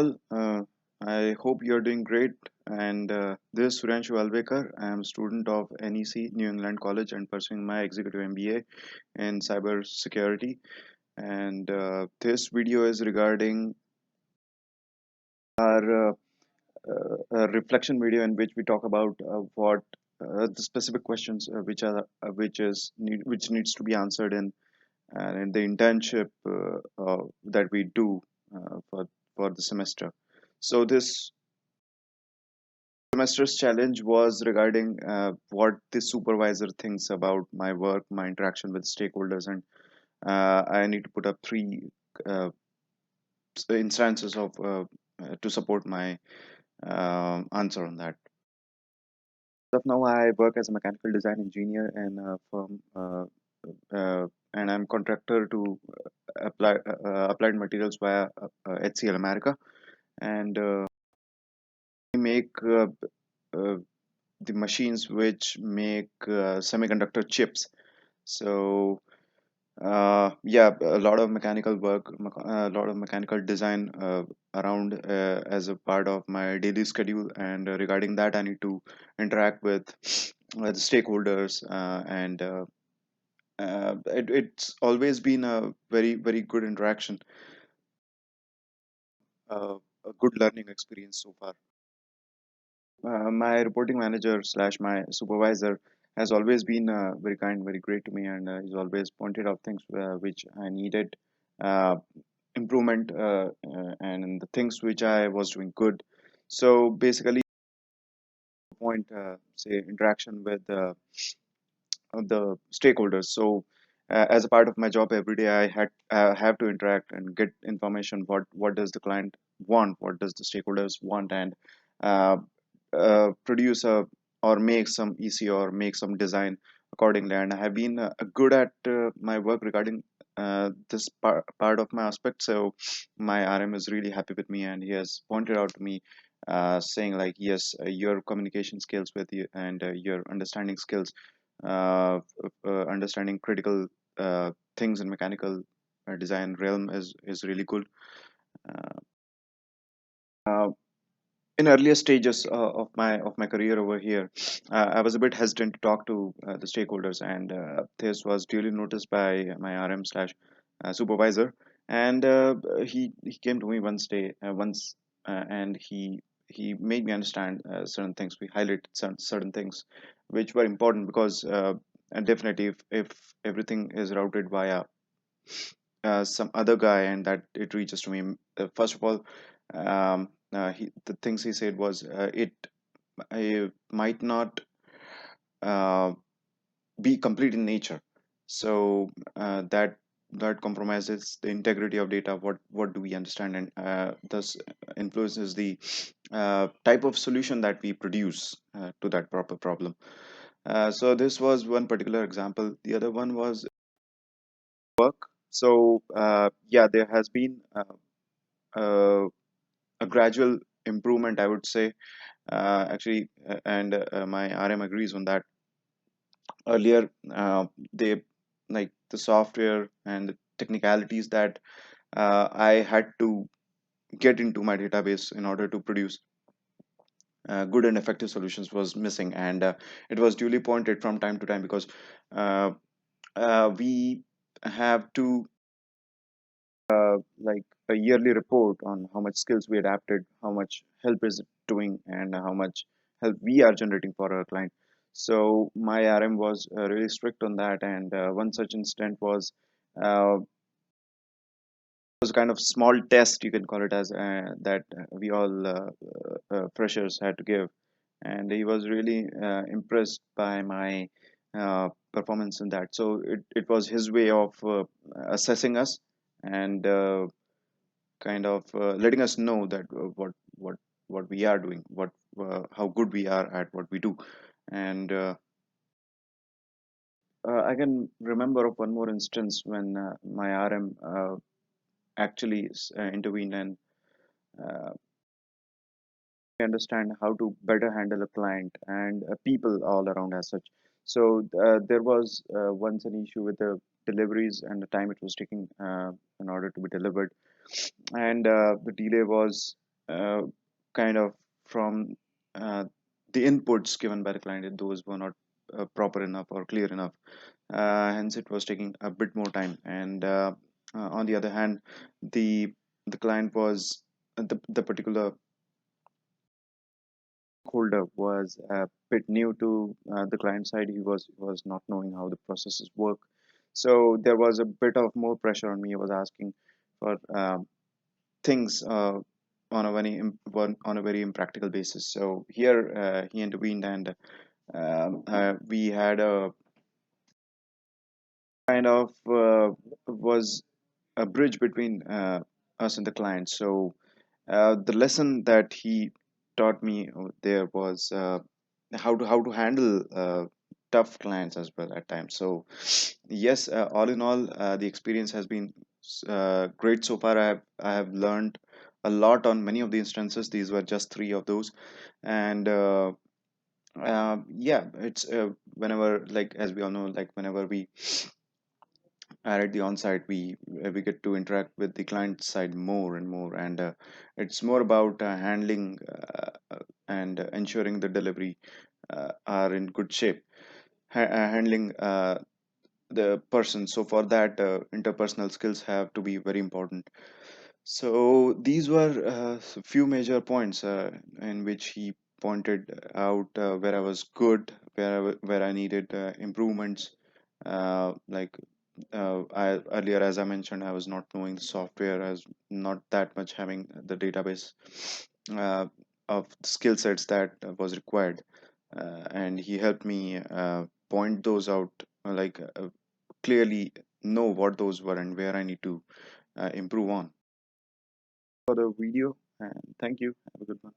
Well, I hope you're doing great. And this is Suryanshu Alvekar. I am a student of NEC New England College and pursuing my executive MBA in cyber security. And this video is regarding our reflection video in which we talk about what the specific questions which needs to be answered in the internship that we do for the semester. So this semester's challenge was regarding what the supervisor thinks about my work, my interaction with stakeholders, and I need to put up three uh, instances of to support my answer on that. As of now, I work as a mechanical design engineer in a firm, and I'm contractor to applied materials via HCL America, and we make uh, the machines which make semiconductor chips. So yeah, a lot of mechanical work, a lot of mechanical design around as a part of my daily schedule. And regarding that, I need to interact with stakeholders, and it's always been a very good interaction, a good learning experience so far. My reporting manager slash my supervisor has always been very kind, very great to me, and he's always pointed out things which I needed uh, improvement, and the things which I was doing good. So basically, point say interaction with the stakeholders. So as a part of my job every day, I had have to interact and get information. What does the client want? What does the stakeholders want? And uh, produce a or make some EC or make some design accordingly. And I have been good at my work regarding this part of my aspect. So my RM is really happy with me, and he has pointed out to me, saying like, yes, your communication skills with you and your understanding skills, understanding critical things in mechanical design realm is really good. Uh, uh, in earlier stages of my career over here, I was a bit hesitant to talk to the stakeholders, and this was duly noticed by my RM slash supervisor, and he came to me once, and he made me understand certain things. We highlighted certain things which were important because and definitely if everything is routed via some other guy and that it reaches to me, first of all, the things he said was it might not uh, be complete in nature. So that compromises the integrity of data. What do we understand, and thus influences the type of solution that we produce to that proper problem. So this was one particular example. The other one was work. So yeah, there has been uh, a gradual improvement, I would say, actually, and my RM agrees on that. Earlier, they like the software and the technicalities that I had to get into my database in order to produce good and effective solutions was missing, and it was duly pointed from time to time because uh, we have to like a yearly report on how much skills we adapted, how much help is it doing, and how much help we are generating for our client. So my RM was really strict on that, and one such incident was a kind of small test, you can call it as, that we all freshers had to give, and he was really impressed by my performance in that. So it was his way of assessing us, and kind of letting us know that what we are doing, what how good we are at what we do. And I can remember of one more instance when my RM actually intervened and uh, understand how to better handle a client and people all around as such. So there was once an issue with the deliveries and the time it was taking in order to be delivered, and the delay was. uh, kind of from uh, the inputs given by the client, those were not proper enough or clear enough. Hence, it was taking a bit more time. And on the other hand, the the client was the particular holder was a bit new to the client side. He was not knowing how the processes work, so there was a bit of more pressure on me. I was asking for things on a very impractical basis. So here he intervened, and we had a kind of was a bridge between us and the client. So the lesson that he taught me there was how to handle tough clients as well at times. So yes, all in all, the experience has been great so far. I have learned a lot on many of the instances. These were just three of those, and yeah, it's whenever, like, as we all know, like whenever we are at the on-site, we get to interact with the client side more and more, and it's more about handling and ensuring the delivery are in good shape, handling the person. So for that, interpersonal skills have to be very important. So these were few major points in which he pointed out where I was good, where I needed improvements. Like earlier, as I mentioned, I was not knowing the software. I was not that much having the database uh, of skill sets that was required, and he helped me point those out, clearly know what those were and where I need to improve on. For the video, and thank you. Have a good one.